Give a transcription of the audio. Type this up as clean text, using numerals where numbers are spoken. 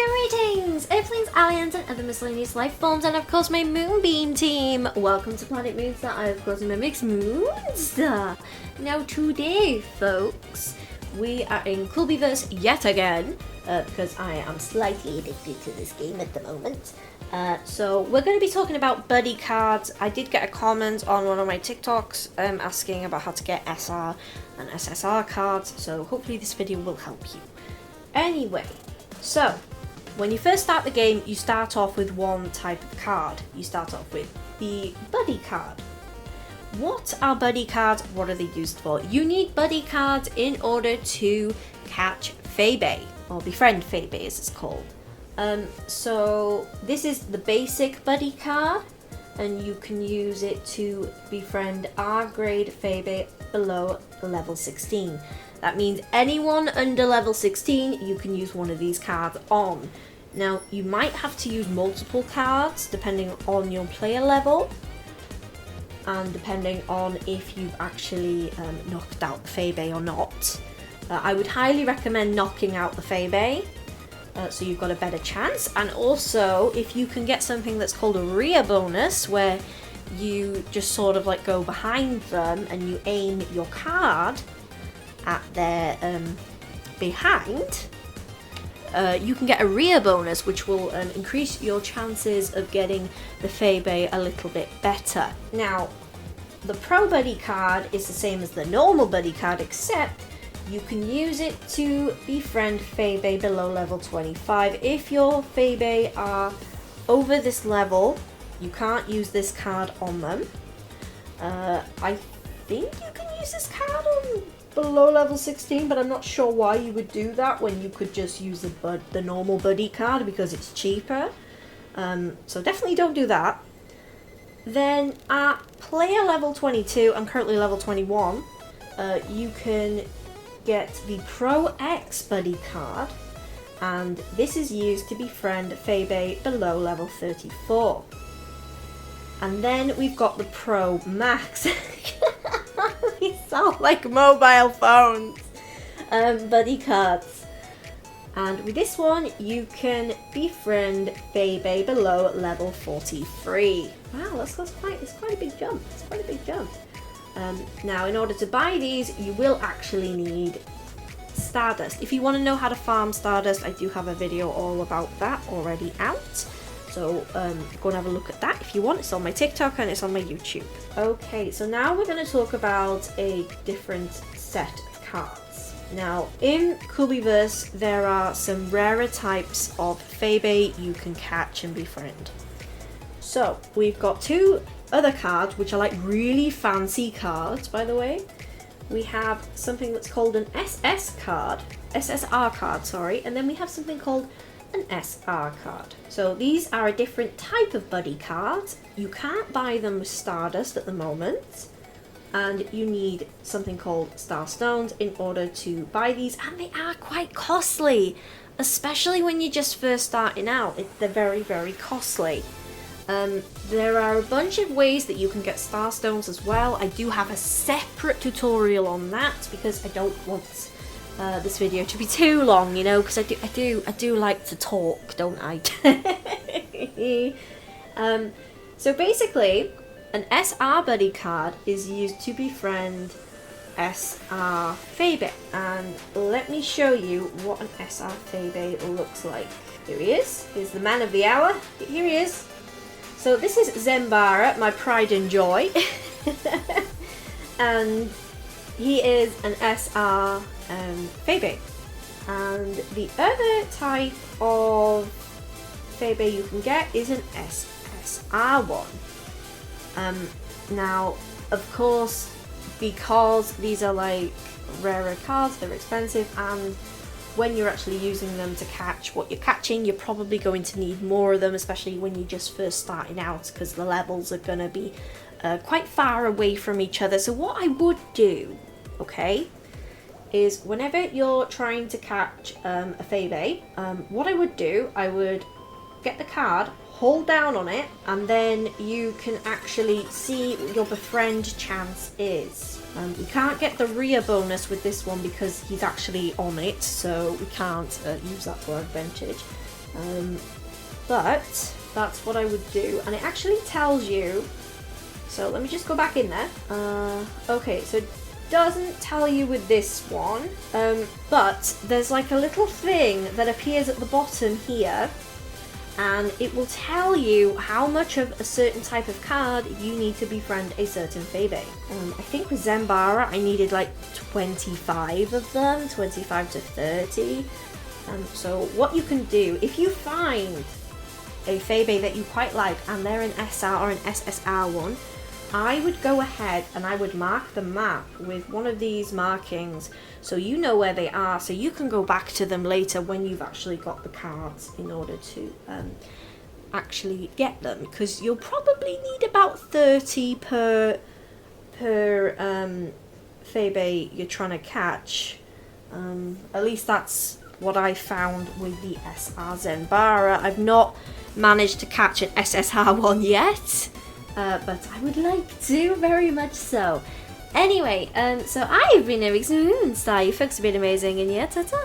Greetings, Earthlings, aliens, and other miscellaneous life forms, and of course my Moonbeam team. Welcome to Planet Moonstar. I of course am a mixed Moonstar. Now today, folks, we are in Kewlbiverse yet again, because I am slightly addicted to this game at the moment. So we're going to be talking about buddy cards. I did get a comment on one of my TikToks asking about how to get SR and SSR cards, so hopefully this video will help you. Anyway, so when you first start the game, you start off with one type of card. You start off with the buddy card. What are buddy cards? What are they used for? You need buddy cards in order to catch Febe, or befriend Febe as it's called. So this is the basic buddy card, and you can use it to befriend R grade Febe below level 16. That means anyone under level 16 you can use one of these cards on. Now you might have to use multiple cards depending on your player level and depending on if you've actually knocked out the Febe or not. I would highly recommend knocking out the Febe. So you've got a better chance, and also if you can get something that's called a rear bonus, where you just sort of like go behind them and you aim your card at their behind, you can get a rear bonus which will increase your chances of getting the Febe a little bit better. Now the pro buddy card is the same as the normal buddy card, except you can use it to befriend Febe below level 25. If your Febe are over this level, you can't use this card on them. I think you can use this card on below level 16, but I'm not sure why you would do that when you could just use the normal buddy card, because it's cheaper. So definitely don't do that. Then at player level 22, I'm currently level 21, you can get the Pro X buddy card, and this is used to befriend Febe below level 34. And then we've got the Pro Max. These sound like mobile phones. Buddy cards. And with this one, you can befriend Febe below level 43. Wow, that's quite a big jump. It's quite a big jump. Now, in order to buy these, you will actually need Stardust. If you want to know how to farm Stardust, I do have a video all about that already out. So go and have a look at that if you want. It's on my TikTok and it's on my YouTube. Okay, so now we're going to talk about a different set of cards. Now, in Kewlbiverse, there are some rarer types of Febe you can catch and befriend. So we've got two other cards which are like really fancy cards, by the way. We have something that's called an SSR card, sorry, and then we have something called an SR card. So these are a different type of buddy cards. You can't buy them with Stardust at the moment, and you need something called Star Stones in order to buy these, and they are quite costly, especially when you're just first starting out. They're very, very costly. There are a bunch of ways that you can get Star Stones as well. I do have a separate tutorial on that because I don't want this video to be too long, you know, because I do like to talk, don't I? So basically, an SR buddy card is used to befriend SR Febe, and let me show you what an SR Febe looks like. Here he is. Here's the man of the hour. Here he is. So this is Zembara, my pride and joy, and he is an SR Febe. And the other type of Febe you can get is an SSR one. Now, of course, because these are like rarer cards, they're expensive, and when you're actually using them to catch what you're catching, you're probably going to need more of them, especially when you're just first starting out, because the levels are going to be quite far away from each other. So what I would do, okay, is whenever you're trying to catch a Febe, what I would do, I would get the card, hold down on it, and then you can actually see what your befriend chance is. You can't get the rear bonus with this one because he's actually on it, so we can't use that to our advantage. But that's what I would do, and it actually tells you. So let me just go back in there. Okay, so it doesn't tell you with this one, but there's like a little thing that appears at the bottom here, and it will tell you how much of a certain type of card you need to befriend a certain Febe. I think with Zembara I needed like 25 of them, 25 to 30. So what you can do, if you find a Febe that you quite like and they're an SR or an SSR one, I would go ahead and I would mark the map with one of these markings so you know where they are, so you can go back to them later when you've actually got the cards in order to actually get them, because you'll probably need about 30 per Febe you're trying to catch. At least that's what I found with the SR Zembara. I've not managed to catch an SSR one yet. But I would like to, very much so. Anyway, so I've been Moonstar. You folks have been amazing, and yeah, ta-ta!